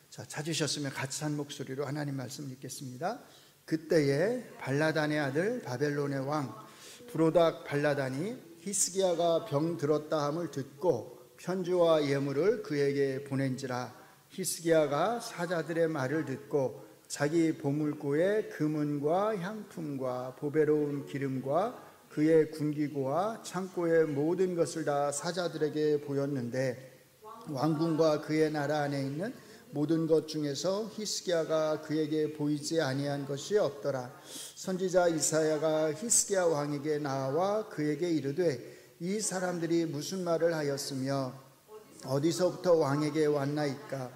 자, 찾으셨으면 같이 한 목소리로 하나님 말씀 읽겠습니다. 그때에 발라단의 아들 바벨론의 왕 브로닥 발라단이 히스기야가 병 들었다 함을 듣고 편지와 예물을 그에게 보낸지라. 히스기야가 사자들의 말을 듣고 자기 보물고에 금은과 향품과 보배로운 기름과 그의 군기고와 창고의 모든 것을 다 사자들에게 보였는데 왕궁과 그의 나라 안에 있는 모든 것 중에서 히스기야가 그에게 보이지 아니한 것이 없더라. 선지자 이사야가 히스기야 왕에게 나와 그에게 이르되 이 사람들이 무슨 말을 하였으며 어디서부터 왕에게 왔나이까?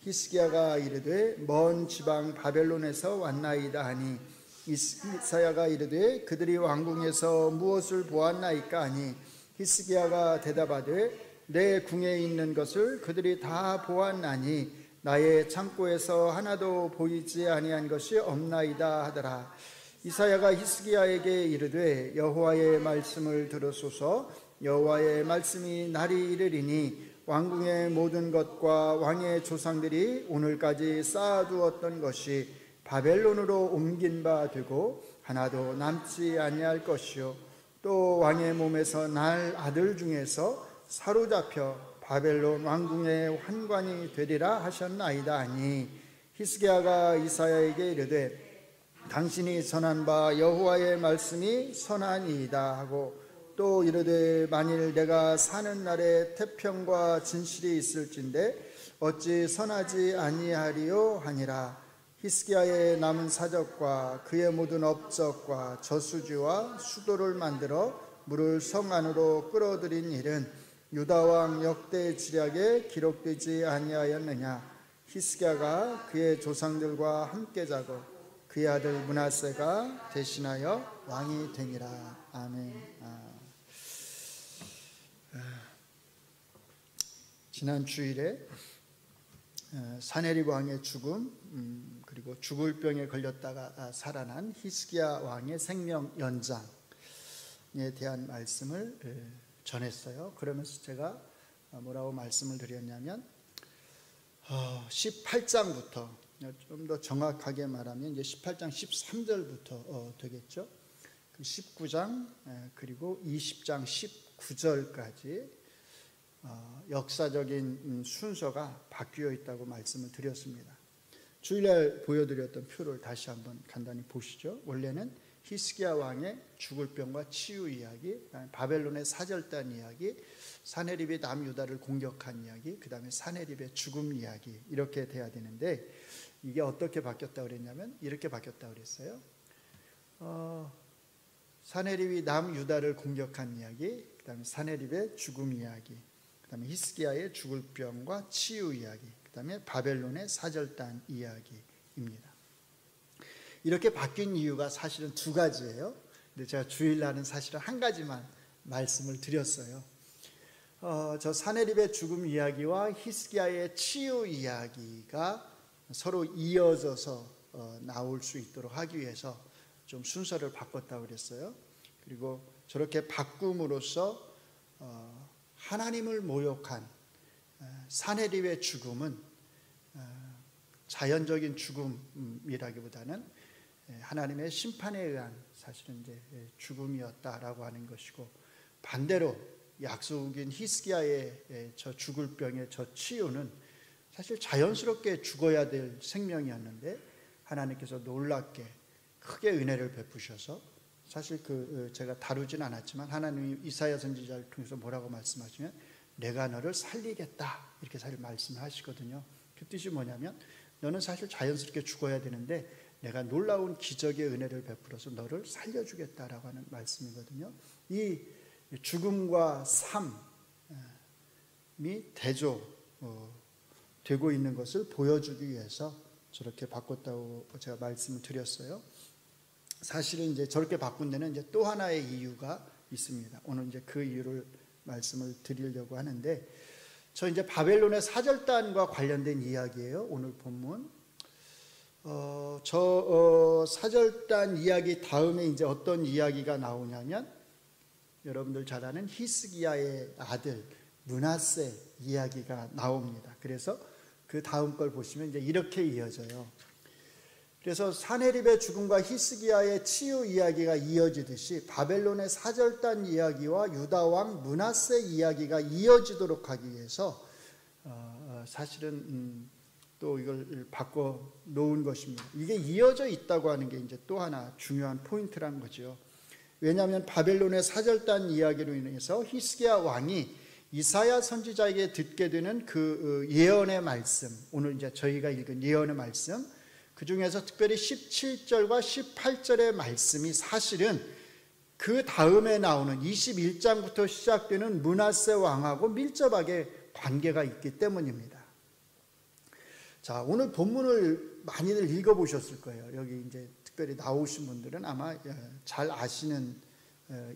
히스기야가 이르되 먼 지방 바벨론에서 왔나이다 하니 이사야가 이르되 그들이 왕궁에서 무엇을 보았나이까 하니 히스기야가 대답하되 내 궁에 있는 것을 그들이 다 보았나니 나의 창고에서 하나도 보이지 아니한 것이 없나이다 하더라. 이사야가 히스기야에게 이르되 여호와의 말씀을 들으소서. 여호와의 말씀이 날이 이르리니 왕궁의 모든 것과 왕의 조상들이 오늘까지 쌓아두었던 것이 바벨론으로 옮긴 바 되고 하나도 남지 아니할 것이요 또 왕의 몸에서 날 아들 중에서 사로잡혀 바벨론 왕궁의 환관이 되리라 하셨나이다 하니 히스기야가 이사야에게 이르되 당신이 전한 바 여호와의 말씀이 선하니이다 하고 또 이르되 만일 내가 사는 날에 태평과 진실이 있을진데 어찌 선하지 아니하리요 하니라. 히스기야의 남은 사적과 그의 모든 업적과 저수지와 수도를 만들어 물을 성 안으로 끌어들인 일은 유다왕 역대 지략에 기록되지 아니하였느냐. 히스기야가 그의 조상들과 함께 자고 그의 아들 므낫세가 대신하여 왕이 되니라. 아멘. 지난 주일에 사네립 왕의 죽음 그리고 죽을 병에 걸렸다가 살아난 히스기야 왕의 생명 연장에 대한 말씀을 전했어요. 그러면서 제가 뭐라고 말씀을 드렸냐면 18장부터 좀 더 정확하게 말하면 이제 18장 13절부터 되겠죠. 19장 그리고 20장 19절까지 역사적인 순서가 바뀌어 있다고 말씀을 드렸습니다. 주일날 보여드렸던 표를 다시 한번 간단히 보시죠. 원래는 히스기야 왕의 죽을 병과 치유 이야기, 바벨론의 사절단 이야기, 사네립이 남유다를 공격한 이야기, 그 다음에 사네립의 죽음 이야기, 이렇게 돼야 되는데 이게 어떻게 바뀌었다고 그랬냐면 이렇게 바뀌었다고 그랬어요. 사네립이 남유다를 공격한 이야기, 그 다음에 사네립의 죽음 이야기, 그 다음에 히스기야의 죽을 병과 치유 이야기, 그 다음에 바벨론의 사절단 이야기입니다. 이렇게 바뀐 이유가 사실은 두 가지예요. 근데 제가 주일날은 사실은 한 가지만 말씀을 드렸어요. 저 사네립의 죽음 이야기와 히스기야의 치유 이야기가 서로 이어져서 나올 수 있도록 하기 위해서 좀 순서를 바꿨다고 그랬어요. 그리고 저렇게 바꿈으로써 하나님을 모욕한 사네립의 죽음은 자연적인 죽음이라기보다는 하나님의 심판에 의한 사실은 이제 죽음이었다라고 하는 것이고, 반대로 약속인 히스기야의 저 죽을 병의 저 치유는 사실 자연스럽게 죽어야 될 생명이었는데 하나님께서 놀랍게 크게 은혜를 베푸셔서, 사실 제가 다루진 않았지만 하나님이 이사야 선지자를 통해서 뭐라고 말씀하시면 내가 너를 살리겠다 이렇게 사실 말씀을 하시거든요. 그 뜻이 뭐냐면 너는 사실 자연스럽게 죽어야 되는데 내가 놀라운 기적의 은혜를 베풀어서 너를 살려주겠다라고 하는 말씀이거든요. 이 죽음과 삶이 대조되고 있는 것을 보여주기 위해서 저렇게 바꿨다고 제가 말씀을 드렸어요. 사실은 이제 저렇게 바꾼 데는 이제 또 하나의 이유가 있습니다. 오늘 이제 그 이유를 말씀을 드리려고 하는데, 저 이제 바벨론의 사절단과 관련된 이야기예요. 오늘 본문. 사절단 이야기 다음에 이제 어떤 이야기가 나오냐면 여러분들 잘 아는 히스기야의 아들 므낫세 이야기가 나옵니다. 그래서 그 다음 걸 보시면 이제 이렇게 이어져요. 그래서 사네립의 죽음과 히스기야의 치유 이야기가 이어지듯이 바벨론의 사절단 이야기와 유다 왕 므낫세 이야기가 이어지도록 하기 위해서 사실은 또 이걸 바꿔 놓은 것입니다. 이게 이어져 있다고 하는 게 이제 또 하나 중요한 포인트란 거죠. 왜냐하면 바벨론의 사절단 이야기로 인해서 히스기야 왕이 이사야 선지자에게 듣게 되는 그 예언의 말씀, 오늘 이제 저희가 읽은 예언의 말씀, 그 중에서 특별히 17절과 18절의 말씀이 사실은 그 다음에 나오는 21장부터 시작되는 므낫세 왕하고 밀접하게 관계가 있기 때문입니다. 자, 오늘 본문을 많이들 읽어보셨을 거예요. 여기 이제 특별히 나오신 분들은 아마 잘 아시는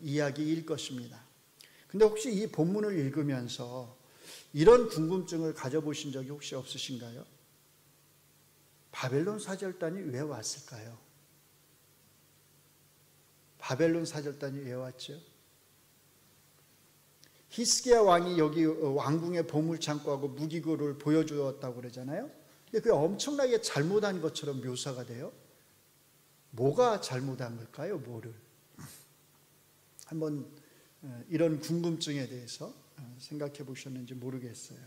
이야기일 것입니다. 근데 혹시 이 본문을 읽으면서 이런 궁금증을 가져보신 적이 혹시 없으신가요? 바벨론 사절단이 왜 왔을까요? 바벨론 사절단이 왜 왔죠? 히스기야 왕이 여기 왕궁의 보물창고하고 무기고를 보여주었다고 그러잖아요. 근데 그게 엄청나게 잘못한 것처럼 묘사가 돼요. 뭐가 잘못한 걸까요? 뭐를? 한번 이런 궁금증에 대해서 생각해 보셨는지 모르겠어요.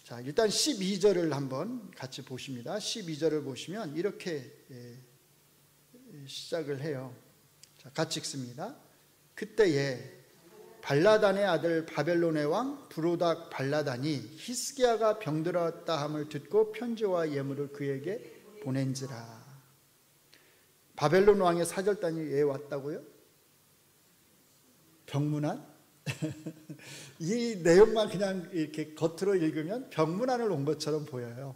자, 일단 12절을 한번 같이 보십니다. 12절을 보시면 이렇게 시작을 해요. 자, 같이 읽습니다. 그때에 발라단의 아들 바벨론의 왕 브로닥 발라단이 히스기야가 병들었다 함을 듣고 편지와 예물을 그에게 보낸지라. 바벨론 왕의 사절단이 왜 왔다고요? 병문안? 이 내용만 그냥 이렇게 겉으로 읽으면 병문안을 온 것처럼 보여요.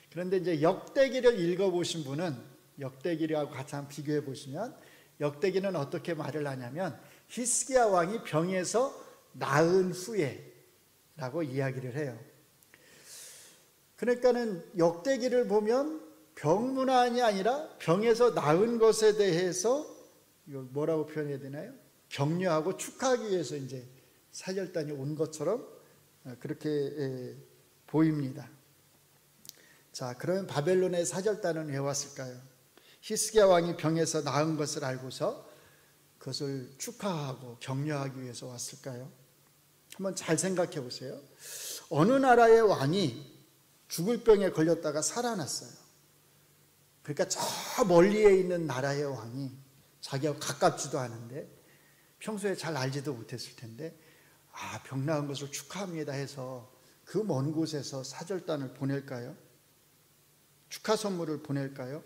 그런데 이제 역대기를 읽어보신 분은 역대기하고 같이 한번 비교해 보시면 역대기는 어떻게 말을 하냐면 히스기야 왕이 병에서 나은 후에 라고 이야기를 해요. 그러니까는 역대기를 보면 병문안이 아니라 병에서 나은 것에 대해서 이걸 뭐라고 표현해야 되나요? 격려하고 축하하기 위해서 이제 사절단이 온 것처럼 그렇게 보입니다. 자, 그러면 바벨론의 사절단은 왜 왔을까요? 히스기야 왕이 병에서 나은 것을 알고서 그것을 축하하고 격려하기 위해서 왔을까요? 한번 잘 생각해 보세요. 어느 나라의 왕이 죽을 병에 걸렸다가 살아났어요. 그러니까 저 멀리에 있는 나라의 왕이 자기하고 가깝지도 않은데 평소에 잘 알지도 못했을 텐데 병 나은 것을 축하합니다 해서 그 먼 곳에서 사절단을 보낼까요? 축하 선물을 보낼까요?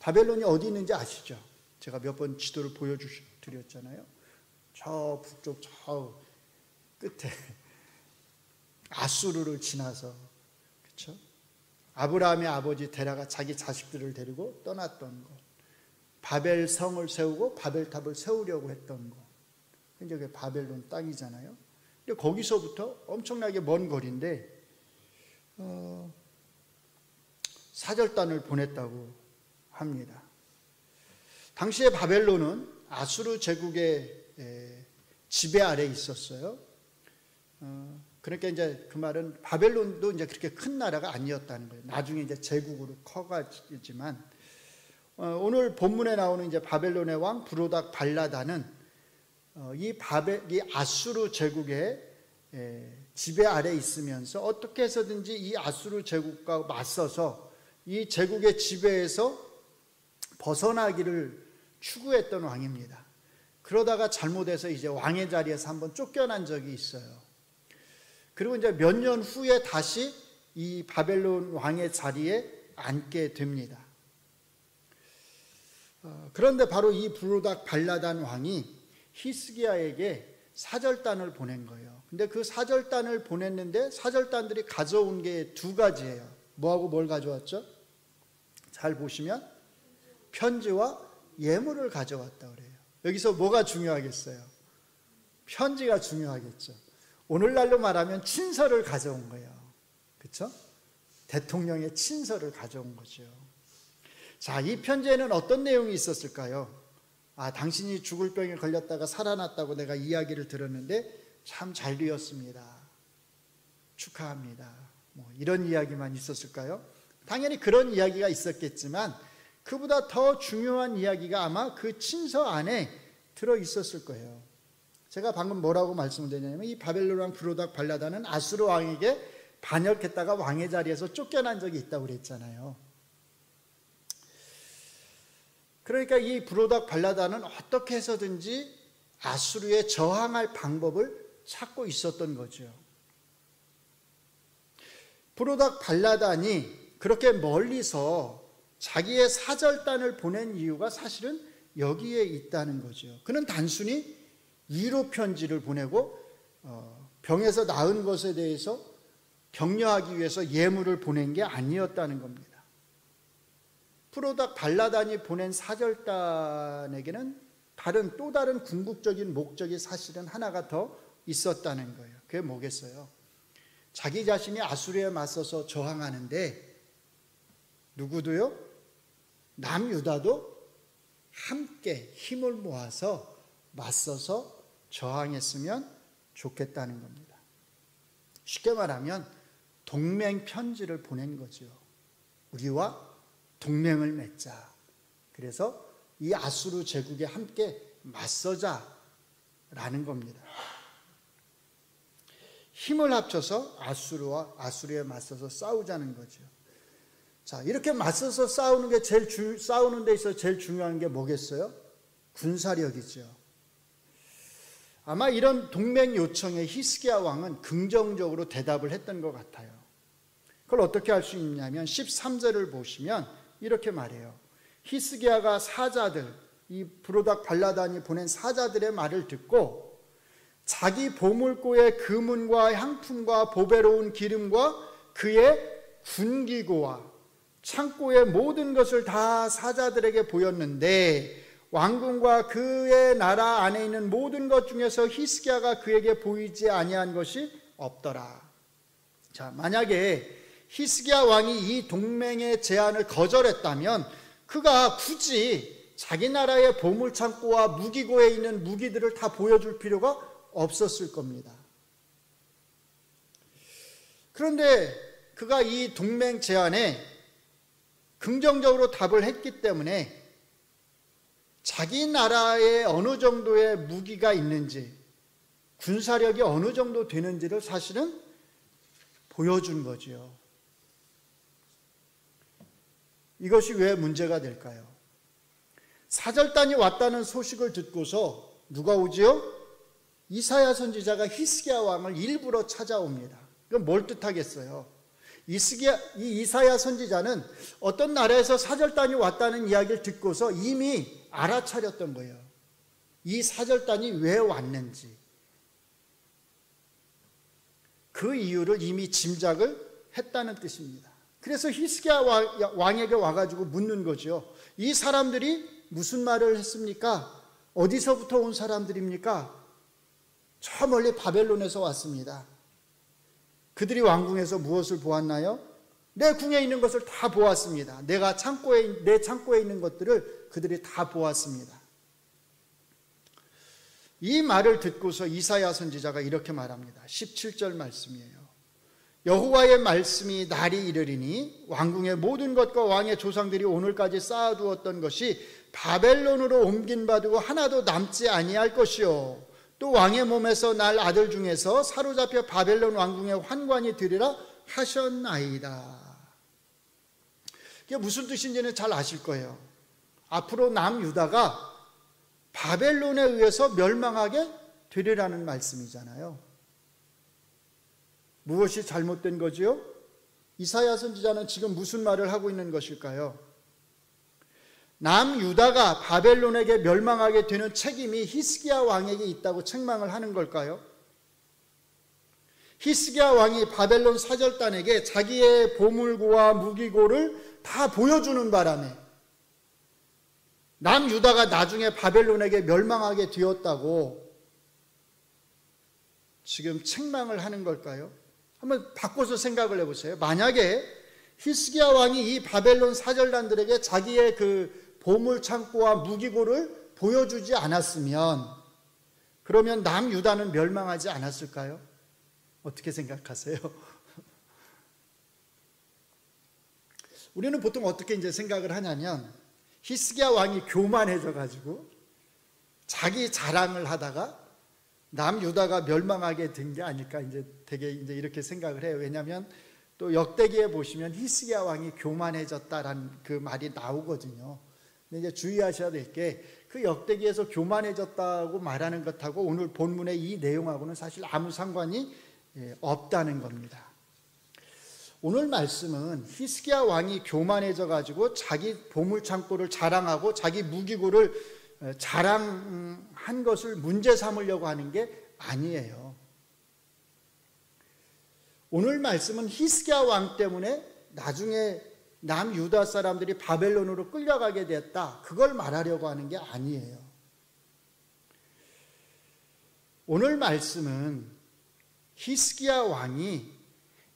바벨론이 어디 있는지 아시죠? 제가 몇 번 지도를 보여드렸잖아요. 저 북쪽 저 끝에 아수르를 지나서, 그렇죠? 아브라함의 아버지 데라가 자기 자식들을 데리고 떠났던 곳, 바벨 성을 세우고 바벨탑을 세우려고 했던 곳, 이제 그게 바벨론 땅이잖아요. 근데 거기서부터 엄청나게 먼 거리인데 사절단을 보냈다고 합니다. 당시에 바벨론은 아수르 제국의 지배 아래에 있었어요. 그러니까 이제 그 말은 바벨론도 이제 그렇게 큰 나라가 아니었다는 거예요. 나중에 이제 제국으로 커가지만 오늘 본문에 나오는 이제 바벨론의 왕 브로닥 발라단은 이 아수르 제국의 지배 아래에 있으면서 어떻게 해서든지 이 아수르 제국과 맞서서 이 제국의 지배에서 벗어나기를 추구했던 왕입니다. 그러다가 잘못해서 이제 왕의 자리에서 한번 쫓겨난 적이 있어요. 그리고 이제 몇 년 후에 다시 이 바벨론 왕의 자리에 앉게 됩니다. 그런데 바로 이 브로닥 발라단 왕이 히스기야에게 사절단을 보낸 거예요. 근데 그 사절단을 보냈는데 사절단들이 가져온 게 두 가지예요. 뭐하고 뭘 가져왔죠? 잘 보시면 편지와 예물을 가져왔다 그래요. 여기서 뭐가 중요하겠어요? 편지가 중요하겠죠. 오늘날로 말하면 친서를 가져온 거예요. 그렇죠? 대통령의 친서를 가져온 거죠. 자, 이 편지에는 어떤 내용이 있었을까요? 당신이 죽을 병에 걸렸다가 살아났다고 내가 이야기를 들었는데 참 잘 되었습니다. 축하합니다. 이런 이야기만 있었을까요? 당연히 그런 이야기가 있었겠지만 그보다 더 중요한 이야기가 아마 그 친서 안에 들어 있었을 거예요. 제가 방금 뭐라고 말씀을 드렸냐면 이 바벨론 왕 브로닥 발라단은 아수르 왕에게 반역했다가 왕의 자리에서 쫓겨난 적이 있다고 그랬잖아요. 그러니까 이 브로닥 발라단은 어떻게 해서든지 아수르에 저항할 방법을 찾고 있었던 거죠. 브로닥 발라단이 그렇게 멀리서 자기의 사절단을 보낸 이유가 사실은 여기에 있다는 거죠. 그는 단순히 위로 편지를 보내고 병에서 나은 것에 대해서 격려하기 위해서 예물을 보낸 게 아니었다는 겁니다. 브로닥 발라단이 보낸 사절단에게는 또 다른 궁극적인 목적이 사실은 하나가 더 있었다는 거예요. 그게 뭐겠어요? 자기 자신이 아수르에 맞서서 저항하는데 누구도요? 남유다도 함께 힘을 모아서 맞서서 저항했으면 좋겠다는 겁니다. 쉽게 말하면 동맹 편지를 보낸 거죠. 우리와 동맹을 맺자. 그래서 이 아수르 제국에 함께 맞서자라는 겁니다. 힘을 합쳐서 아수르에 맞서서 싸우자는 거죠. 자, 이렇게 맞서서 싸우는 게 싸우는 데 있어서 제일 중요한 게 뭐겠어요? 군사력이죠. 아마 이런 동맹 요청에 히스기야 왕은 긍정적으로 대답을 했던 것 같아요. 그걸 어떻게 할 수 있냐면 13절을 보시면 이렇게 말해요. 히스기야가 사자들, 이 브로닥 발라단이 보낸 사자들의 말을 듣고 자기 보물고의 금은과 향품과 보배로운 기름과 그의 군기고와 창고의 모든 것을 다 사자들에게 보였는데 왕궁과 그의 나라 안에 있는 모든 것 중에서 히스기야가 그에게 보이지 아니한 것이 없더라. 자, 만약에 히스기야 왕이 이 동맹의 제안을 거절했다면 그가 굳이 자기 나라의 보물창고와 무기고에 있는 무기들을 다 보여줄 필요가 없었을 겁니다. 그런데 그가 이 동맹 제안에 긍정적으로 답을 했기 때문에 자기 나라에 어느 정도의 무기가 있는지, 군사력이 어느 정도 되는지를 사실은 보여준 거죠. 이것이 왜 문제가 될까요? 사절단이 왔다는 소식을 듣고서 누가 오지요? 이사야 선지자가 히스기야 왕을 일부러 찾아옵니다. 그건 뭘 뜻하겠어요? 이 이사야 선지자는 어떤 나라에서 사절단이 왔다는 이야기를 듣고서 이미 알아차렸던 거예요. 이 사절단이 왜 왔는지. 그 이유를 이미 짐작을 했다는 뜻입니다. 그래서 히스기야 왕에게 와가지고 묻는 거죠. 이 사람들이 무슨 말을 했습니까? 어디서부터 온 사람들입니까? 저 멀리 바벨론에서 왔습니다. 그들이 왕궁에서 무엇을 보았나요? 내 궁에 있는 것을 다 보았습니다. 내 창고에 있는 것들을 그들이 다 보았습니다. 이 말을 듣고서 이사야 선지자가 이렇게 말합니다. 17절 말씀이에요. 여호와의 말씀이 날이 이르리니 왕궁의 모든 것과 왕의 조상들이 오늘까지 쌓아두었던 것이 바벨론으로 옮긴 바 되고 하나도 남지 아니할 것이요 또 왕의 몸에서 날 아들 중에서 사로잡혀 바벨론 왕궁의 환관이 되리라 하셨나이다. 이게 무슨 뜻인지는 잘 아실 거예요. 앞으로 남유다가 바벨론에 의해서 멸망하게 되리라는 말씀이잖아요. 무엇이 잘못된 거지요? 이사야 선지자는 지금 무슨 말을 하고 있는 것일까요? 남유다가 바벨론에게 멸망하게 되는 책임이 히스기야 왕에게 있다고 책망을 하는 걸까요? 히스기야 왕이 바벨론 사절단에게 자기의 보물고와 무기고를 다 보여주는 바람에 남유다가 나중에 바벨론에게 멸망하게 되었다고 지금 책망을 하는 걸까요? 한번 바꿔서 생각을 해보세요. 만약에 히스기야 왕이 이 바벨론 사절단들에게 자기의 그 보물 창고와 무기고를 보여주지 않았으면 그러면 남유다는 멸망하지 않았을까요? 어떻게 생각하세요? 우리는 보통 어떻게 이제 생각을 하냐면 히스기야 왕이 교만해져 가지고 자기 자랑을 하다가 남유다가 멸망하게 된 게 아닐까 이제 되게 이제 이렇게 생각을 해요. 왜냐하면 또 역대기에 보시면 히스기야 왕이 교만해졌다라는 그 말이 나오거든요. 근데 이제 주의하셔야 될 게 그 역대기에서 교만해졌다고 말하는 것하고 오늘 본문의 이 내용하고는 사실 아무 상관이 없다는 겁니다. 오늘 말씀은 히스기야 왕이 교만해져 가지고 자기 보물 창고를 자랑하고 자기 무기고를 자랑한 것을 문제 삼으려고 하는 게 아니에요. 오늘 말씀은 히스기야 왕 때문에 나중에 남유다 사람들이 바벨론으로 끌려가게 됐다, 그걸 말하려고 하는 게 아니에요. 오늘 말씀은 히스기야 왕이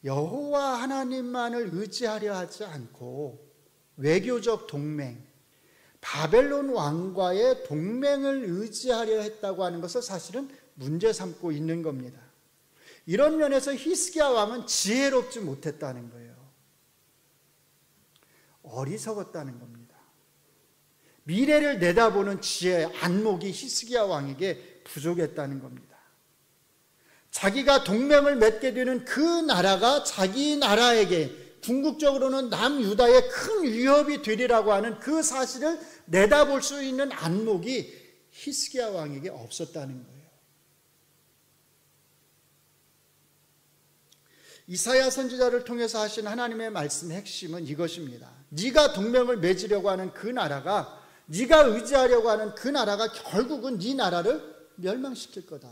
여호와 하나님만을 의지하려 하지 않고 외교적 동맹, 바벨론 왕과의 동맹을 의지하려 했다고 하는 것을 사실은 문제 삼고 있는 겁니다. 이런 면에서 히스기야 왕은 지혜롭지 못했다는 거예요. 어리석었다는 겁니다. 미래를 내다보는 지혜, 안목이 히스기야 왕에게 부족했다는 겁니다. 자기가 동맹을 맺게 되는 그 나라가 자기 나라에게 궁극적으로는 남유다의 큰 위협이 되리라고 하는 그 사실을 내다볼 수 있는 안목이 히스기야 왕에게 없었다는 거예요. 이사야 선지자를 통해서 하신 하나님의 말씀의 핵심은 이것입니다. 네가 동맹을 맺으려고 하는 그 나라가, 네가 의지하려고 하는 그 나라가 결국은 네 나라를 멸망시킬 거다.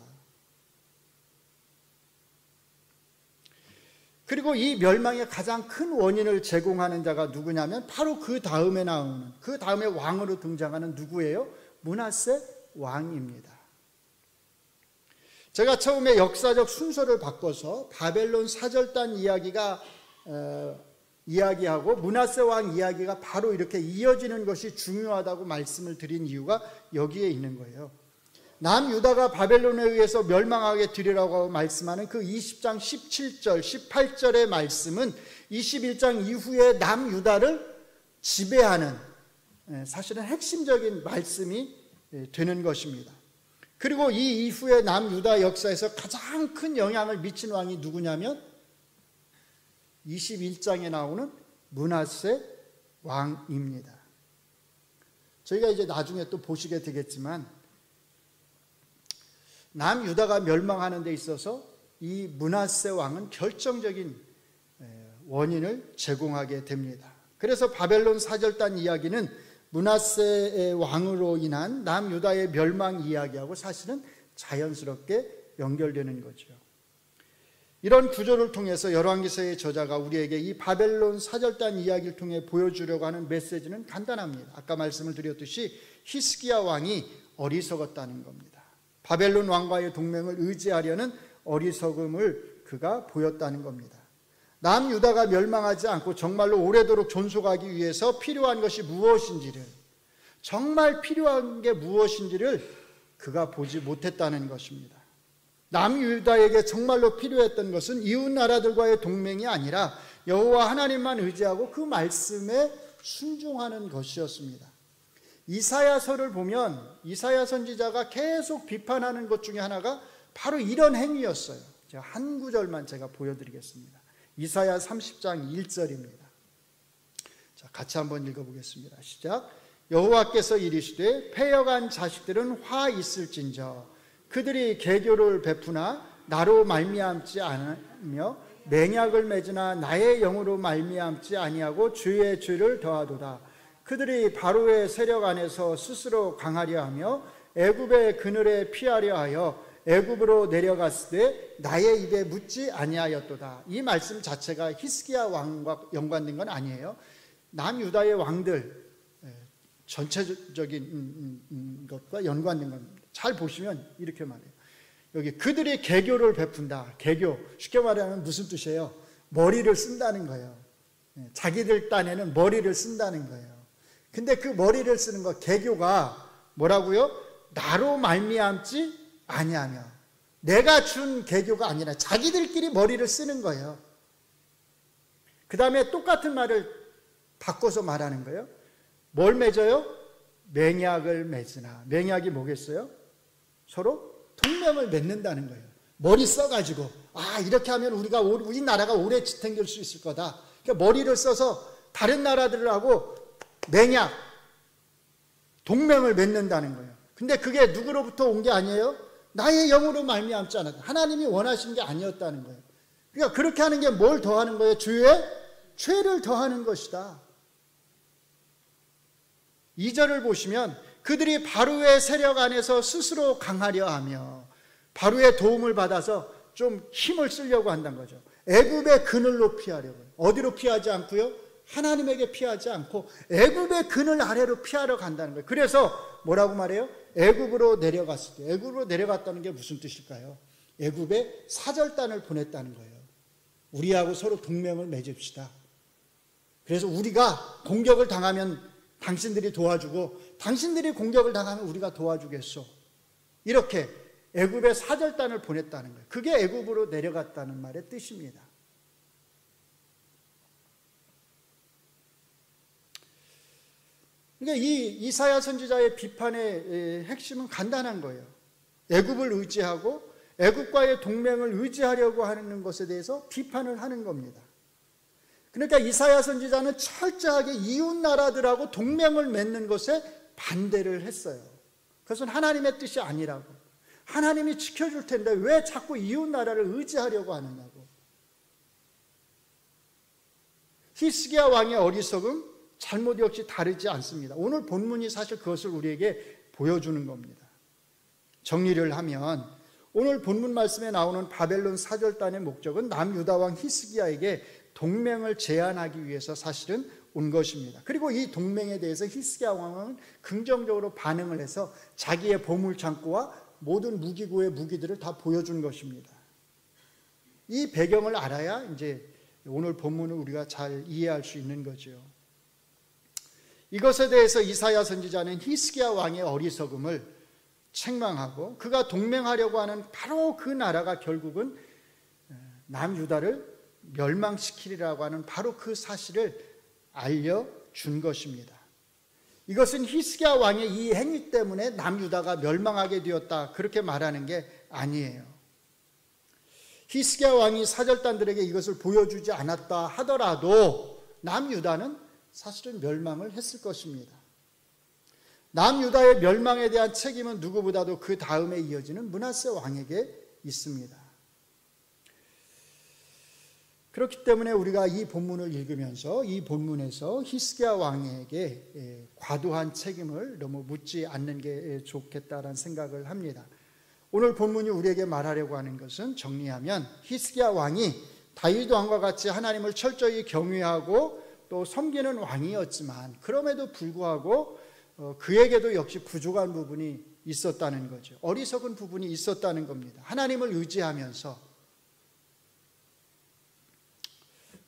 그리고 이 멸망의 가장 큰 원인을 제공하는 자가 누구냐면 바로 그 다음에 나오는, 그 다음에 왕으로 등장하는 누구예요? 므낫세 왕입니다. 제가 처음에 역사적 순서를 바꿔서 바벨론 사절단 이야기하고 므낫세 왕 이야기가 바로 이렇게 이어지는 것이 중요하다고 말씀을 드린 이유가 여기에 있는 거예요. 남유다가 바벨론에 의해서 멸망하게 되리라고 말씀하는 그 20장 17절, 18절의 말씀은 21장 이후에 남유다를 지배하는 사실은 핵심적인 말씀이 되는 것입니다. 그리고 이 이후에 남유다 역사에서 가장 큰 영향을 미친 왕이 누구냐면 21장에 나오는 므낫세 왕입니다. 저희가 이제 나중에 또 보시게 되겠지만 남유다가 멸망하는 데 있어서 이 므낫세 왕은 결정적인 원인을 제공하게 됩니다. 그래서 바벨론 사절단 이야기는 므낫세 왕으로 인한 남유다의 멸망 이야기하고 사실은 자연스럽게 연결되는 거죠. 이런 구조를 통해서 열왕기서의 저자가 우리에게 이 바벨론 사절단 이야기를 통해 보여주려고 하는 메시지는 간단합니다. 아까 말씀을 드렸듯이 히스기야 왕이 어리석었다는 겁니다. 바벨론 왕과의 동맹을 의지하려는 어리석음을 그가 보였다는 겁니다. 남유다가 멸망하지 않고 정말로 오래도록 존속하기 위해서 필요한 것이 무엇인지를, 정말 필요한 게 무엇인지를 그가 보지 못했다는 것입니다. 남유다에게 정말로 필요했던 것은 이웃 나라들과의 동맹이 아니라 여호와 하나님만 의지하고 그 말씀에 순종하는 것이었습니다. 이사야서를 보면 이사야 선지자가 계속 비판하는 것 중에 하나가 바로 이런 행위였어요. 제가 한 구절만 제가 보여드리겠습니다. 이사야 30장 1절입니다. 자, 같이 한번 읽어보겠습니다. 시작. 여호와께서 이르시되 패역한 자식들은 화 있을진저 그들이 계교를 베푸나 나로 말미암지 않으며 맹약을 맺으나 나의 영으로 말미암지 아니하고 주의 죄를 더하도다. 그들이 바로의 세력 안에서 스스로 강하려 하며 애굽의 그늘에 피하려 하여 애굽으로 내려갔을 때 나의 입에 묻지 아니하였도다. 이 말씀 자체가 히스기야 왕과 연관된 건 아니에요. 남유다의 왕들 전체적인 것과 연관된 겁니다. 잘 보시면 이렇게 말해요. 여기 그들이 계교를 베푼다. 계교, 쉽게 말하면 무슨 뜻이에요? 머리를 쓴다는 거예요. 자기들 딴에는 머리를 쓴다는 거예요. 근데 그 머리를 쓰는 거, 계교가 뭐라고요? 나로 말미암지 아니하며, 내가 준 계교가 아니라 자기들끼리 머리를 쓰는 거예요. 그 다음에 똑같은 말을 바꿔서 말하는 거예요. 뭘 맺어요? 맹약을 맺으나. 맹약이 뭐겠어요? 서로 동맹을 맺는다는 거예요. 머리 써가지고 이렇게 하면 우리나라가 오래 지탱될 수 있을 거다. 그러니까 머리를 써서 다른 나라들하고 맹약, 동맹을 맺는다는 거예요. 근데 그게 누구로부터 온 게 아니에요? 나의 영으로 말미암지 않았다. 하나님이 원하신 게 아니었다는 거예요. 그러니까 그렇게 하는 게 뭘 더하는 거예요? 주의 죄를 더하는 것이다. 2절을 보시면 그들이 바로의 세력 안에서 스스로 강하려 하며 바로의 도움을 받아서 좀 힘을 쓰려고 한다는 거죠. 애굽의 그늘로 피하려고요. 어디로 피하지 않고요? 하나님에게 피하지 않고 애굽의 그늘 아래로 피하러 간다는 거예요. 그래서 뭐라고 말해요? 애굽으로 내려갔을 때. 애굽으로 내려갔다는 게 무슨 뜻일까요? 애굽에 사절단을 보냈다는 거예요. 우리하고 서로 동맹을 맺읍시다. 그래서 우리가 공격을 당하면 당신들이 도와주고 당신들이 공격을 당하면 우리가 도와주겠소. 이렇게 애굽에 사절단을 보냈다는 거예요. 그게 애굽으로 내려갔다는 말의 뜻입니다. 그러니까 이 이사야 선지자의 비판의 핵심은 간단한 거예요. 애굽을 의지하고 애굽과의 동맹을 의지하려고 하는 것에 대해서 비판을 하는 겁니다. 그러니까 이사야 선지자는 철저하게 이웃 나라들하고 동맹을 맺는 것에 반대를 했어요. 그것은 하나님의 뜻이 아니라고. 하나님이 지켜줄 텐데 왜 자꾸 이웃 나라를 의지하려고 하느냐고. 히스기야 왕의 어리석음, 잘못 역시 다르지 않습니다. 오늘 본문이 사실 그것을 우리에게 보여주는 겁니다. 정리를 하면 오늘 본문 말씀에 나오는 바벨론 사절단의 목적은 남유다 왕 히스기야에게 동맹을 제안하기 위해서 사실은 온 것입니다. 그리고 이 동맹에 대해서 히스기야 왕은 긍정적으로 반응을 해서 자기의 보물창고와 모든 무기고의 무기들을 다 보여준 것입니다. 이 배경을 알아야 이제 오늘 본문을 우리가 잘 이해할 수 있는 거죠. 이것에 대해서 이사야 선지자는 히스기야 왕의 어리석음을 책망하고 그가 동맹하려고 하는 바로 그 나라가 결국은 남유다를 멸망시키리라고 하는 바로 그 사실을 알려준 것입니다. 이것은 히스기야 왕의 이 행위 때문에 남유다가 멸망하게 되었다 그렇게 말하는 게 아니에요. 히스기야 왕이 사절단들에게 이것을 보여주지 않았다 하더라도 남유다는 사실은 멸망을 했을 것입니다. 남유다의 멸망에 대한 책임은 누구보다도 그 다음에 이어지는 므낫세 왕에게 있습니다. 그렇기 때문에 우리가 이 본문을 읽으면서 이 본문에서 히스기야 왕에게 과도한 책임을 너무 묻지 않는 게 좋겠다라는 생각을 합니다. 오늘 본문이 우리에게 말하려고 하는 것은 정리하면 히스기야 왕이 다윗 왕과 같이 하나님을 철저히 경외하고 또 섬기는 왕이었지만 그럼에도 불구하고 그에게도 역시 부족한 부분이 있었다는 거죠. 어리석은 부분이 있었다는 겁니다. 하나님을 의지하면서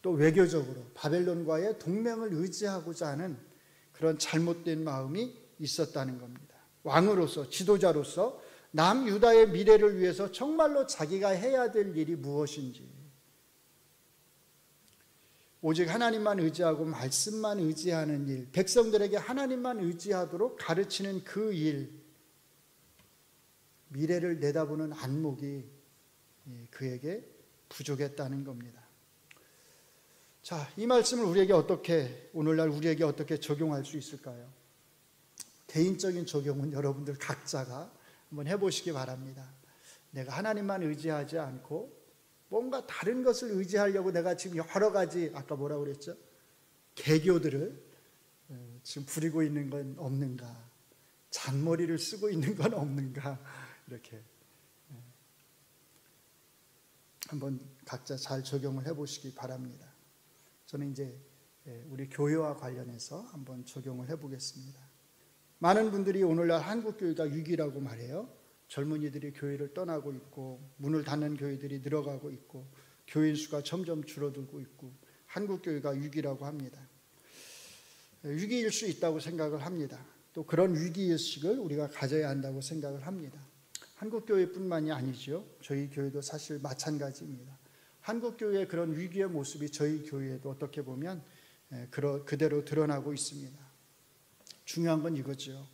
또 외교적으로 바벨론과의 동맹을 의지하고자 하는 그런 잘못된 마음이 있었다는 겁니다. 왕으로서 지도자로서 남유다의 미래를 위해서 정말로 자기가 해야 될 일이 무엇인지 오직 하나님만 의지하고 말씀만 의지하는 일, 백성들에게 하나님만 의지하도록 가르치는 그 일, 미래를 내다보는 안목이 그에게 부족했다는 겁니다. 자, 이 말씀을 오늘날 우리에게 어떻게 적용할 수 있을까요? 개인적인 적용은 여러분들 각자가 한번 해보시기 바랍니다. 내가 하나님만 의지하지 않고 뭔가 다른 것을 의지하려고 내가 지금 여러 가지 아까 뭐라고 그랬죠? 개교들을 지금 부리고 있는 건 없는가? 잔머리를 쓰고 있는 건 없는가? 이렇게 한번 각자 잘 적용을 해보시기 바랍니다. 저는 이제 우리 교회와 관련해서 한번 적용을 해보겠습니다. 많은 분들이 오늘날 한국교회가 위기라고 말해요. 젊은이들이 교회를 떠나고 있고 문을 닫는 교회들이 늘어가고 있고 교인 수가 점점 줄어들고 있고 한국교회가 위기라고 합니다. 위기일 수 있다고 생각을 합니다. 또 그런 위기의식을 우리가 가져야 한다고 생각을 합니다. 한국교회뿐만이 아니죠. 저희 교회도 사실 마찬가지입니다. 한국교회의 그런 위기의 모습이 저희 교회에도 어떻게 보면 그대로 드러나고 있습니다. 중요한 건 이거죠.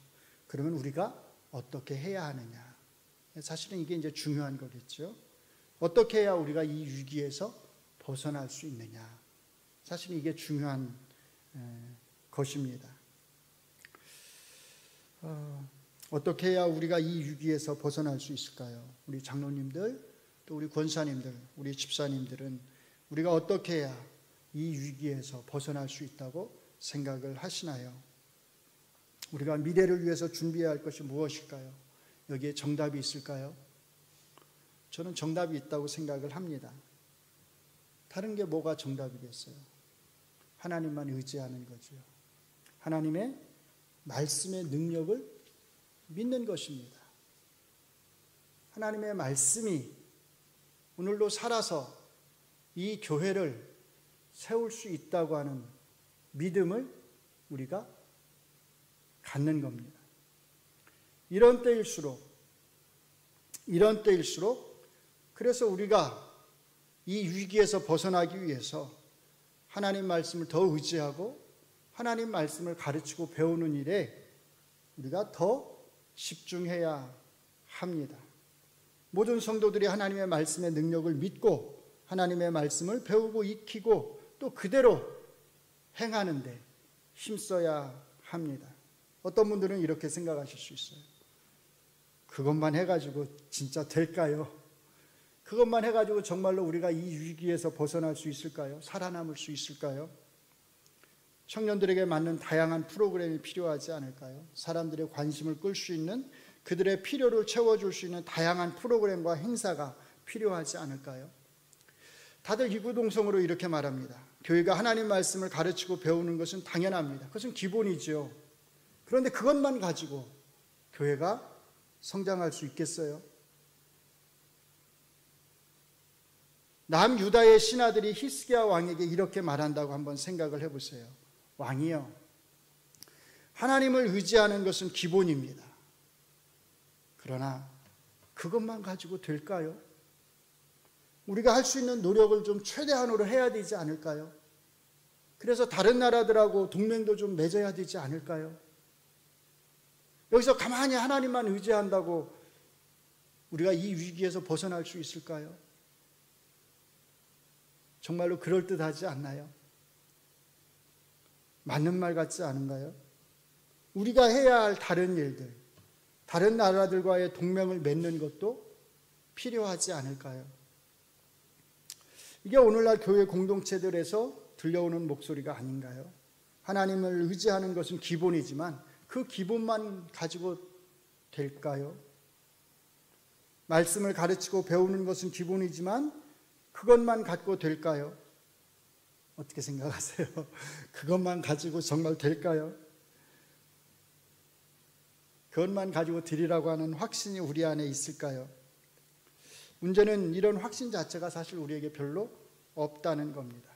그러면 우리가 어떻게 해야 하느냐? 사실은 이게 이제 중요한 거겠죠. 어떻게 해야 우리가 이 위기에서 벗어날 수 있느냐? 사실 이게 중요한 것입니다. 어떻게 해야 우리가 이 위기에서 벗어날 수 있을까요? 우리 장로님들, 또 우리 권사님들, 우리 집사님들은 우리가 어떻게 해야 이 위기에서 벗어날 수 있다고 생각을 하시나요? 우리가 미래를 위해서 준비해야 할 것이 무엇일까요? 여기에 정답이 있을까요? 저는 정답이 있다고 생각을 합니다. 다른 게 뭐가 정답이겠어요? 하나님만 의지하는 거죠. 하나님의 말씀의 능력을 믿는 것입니다. 하나님의 말씀이 오늘도 살아서 이 교회를 세울 수 있다고 하는 믿음을 우리가 갖는 겁니다. 이런 때일수록 그래서 우리가 이 위기에서 벗어나기 위해서 하나님 말씀을 더 의지하고 하나님 말씀을 가르치고 배우는 일에 우리가 더 집중해야 합니다. 모든 성도들이 하나님의 말씀의 능력을 믿고 하나님의 말씀을 배우고 익히고 또 그대로 행하는데 힘써야 합니다. 어떤 분들은 이렇게 생각하실 수 있어요. 그것만 해가지고 진짜 될까요? 그것만 해가지고 정말로 우리가 이 위기에서 벗어날 수 있을까요? 살아남을 수 있을까요? 청년들에게 맞는 다양한 프로그램이 필요하지 않을까요? 사람들의 관심을 끌 수 있는, 그들의 필요를 채워줄 수 있는 다양한 프로그램과 행사가 필요하지 않을까요? 다들 이구동성으로 이렇게 말합니다. 교회가 하나님 말씀을 가르치고 배우는 것은 당연합니다. 그것은 기본이죠. 그런데 그것만 가지고 교회가 성장할 수 있겠어요? 남유다의 신하들이 히스기야 왕에게 이렇게 말한다고 한번 생각을 해보세요. 왕이요, 하나님을 의지하는 것은 기본입니다. 그러나 그것만 가지고 될까요? 우리가 할 수 있는 노력을 좀 최대한으로 해야 되지 않을까요? 그래서 다른 나라들하고 동맹도 좀 맺어야 되지 않을까요? 여기서 가만히 하나님만 의지한다고 우리가 이 위기에서 벗어날 수 있을까요? 정말로 그럴듯하지 않나요? 맞는 말 같지 않은가요? 우리가 해야 할 다른 일들, 다른 나라들과의 동맹을 맺는 것도 필요하지 않을까요? 이게 오늘날 교회 공동체들에서 들려오는 목소리가 아닌가요? 하나님을 의지하는 것은 기본이지만 그 기본만 가지고 될까요? 말씀을 가르치고 배우는 것은 기본이지만 그것만 갖고 될까요? 어떻게 생각하세요? 그것만 가지고 정말 될까요? 그것만 가지고 드리라고 하는 확신이 우리 안에 있을까요? 문제는 이런 확신 자체가 사실 우리에게 별로 없다는 겁니다.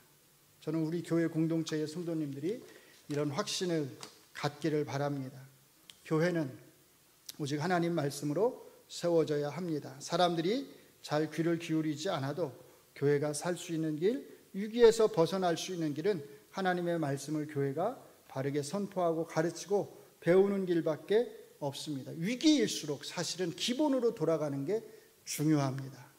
저는 우리 교회 공동체의 성도님들이 이런 확신을 갖기를 바랍니다. 교회는 오직 하나님 말씀으로 세워져야 합니다. 사람들이 잘 귀를 기울이지 않아도 교회가 살 수 있는 길, 위기에서 벗어날 수 있는 길은 하나님의 말씀을 교회가 바르게 선포하고 가르치고 배우는 길밖에 없습니다. 위기일수록 사실은 기본으로 돌아가는 게 중요합니다.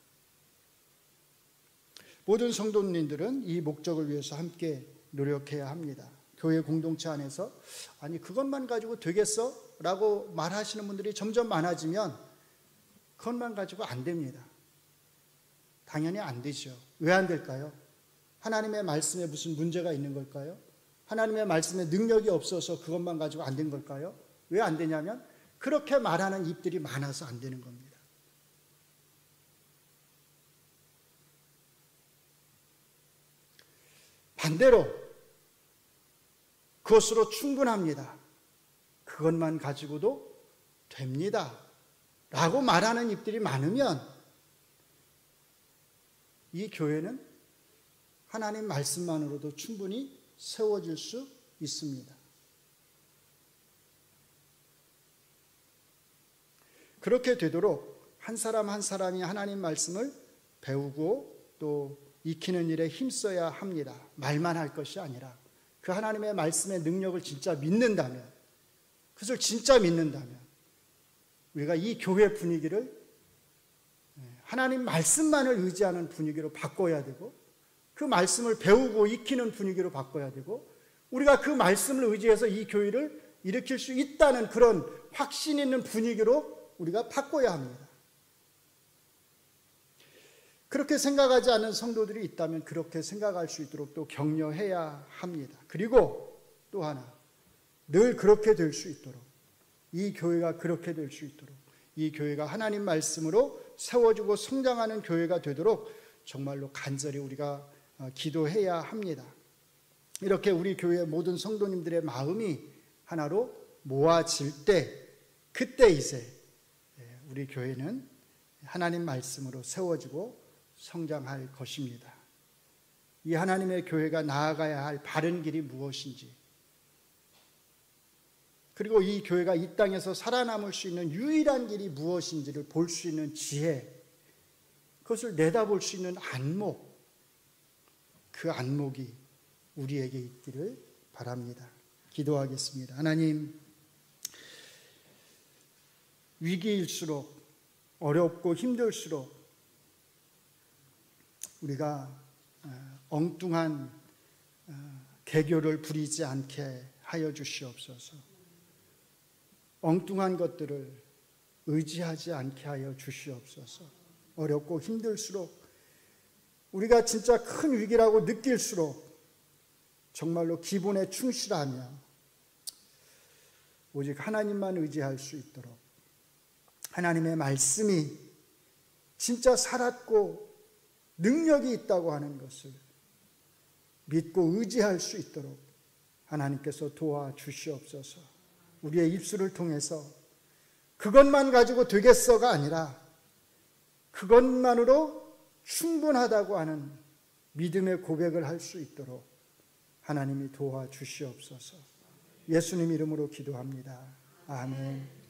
모든 성도님들은 이 목적을 위해서 함께 노력해야 합니다. 교회 공동체 안에서 아니 그것만 가지고 되겠어? 라고 말하시는 분들이 점점 많아지면 그것만 가지고 안 됩니다. 당연히 안 되죠. 왜 안 될까요? 하나님의 말씀에 무슨 문제가 있는 걸까요? 하나님의 말씀에 능력이 없어서 그것만 가지고 안 된 걸까요? 왜 안 되냐면 그렇게 말하는 입들이 많아서 안 되는 겁니다. 반대로 그것으로 충분합니다. 그것만 가지고도 됩니다. 라고 말하는 입들이 많으면 이 교회는 하나님 말씀만으로도 충분히 세워질 수 있습니다. 그렇게 되도록 한 사람 한 사람이 하나님 말씀을 배우고 또 익히는 일에 힘써야 합니다. 말만 할 것이 아니라 그 하나님의 말씀의 능력을 진짜 믿는다면, 그것을 진짜 믿는다면 우리가 이 교회 분위기를 하나님 말씀만을 의지하는 분위기로 바꿔야 되고, 그 말씀을 배우고 익히는 분위기로 바꿔야 되고, 우리가 그 말씀을 의지해서 이 교회를 일으킬 수 있다는 그런 확신 있는 분위기로 우리가 바꿔야 합니다. 그렇게 생각하지 않는 성도들이 있다면 그렇게 생각할 수 있도록 또 격려해야 합니다. 그리고 또 하나, 늘 그렇게 될 수 있도록, 이 교회가 그렇게 될 수 있도록, 이 교회가 하나님 말씀으로 세워지고 성장하는 교회가 되도록 정말로 간절히 우리가 기도해야 합니다. 이렇게 우리 교회의 모든 성도님들의 마음이 하나로 모아질 때, 그때 이제 우리 교회는 하나님 말씀으로 세워지고 성장할 것입니다. 이 하나님의 교회가 나아가야 할 바른 길이 무엇인지, 그리고 이 교회가 이 땅에서 살아남을 수 있는 유일한 길이 무엇인지를 볼 수 있는 지혜, 그것을 내다볼 수 있는 안목, 그 안목이 우리에게 있기를 바랍니다. 기도하겠습니다. 하나님, 위기일수록, 어렵고 힘들수록 우리가 엉뚱한 개교를 부리지 않게 하여 주시옵소서. 엉뚱한 것들을 의지하지 않게 하여 주시옵소서. 어렵고 힘들수록, 우리가 진짜 큰 위기라고 느낄수록 정말로 기본에 충실하며 오직 하나님만 의지할 수 있도록, 하나님의 말씀이 진짜 살았고 능력이 있다고 하는 것을 믿고 의지할 수 있도록 하나님께서 도와주시옵소서. 우리의 입술을 통해서 그것만 가지고 되겠어가 아니라 그것만으로 충분하다고 하는 믿음의 고백을 할 수 있도록 하나님이 도와주시옵소서. 예수님 이름으로 기도합니다. 아멘.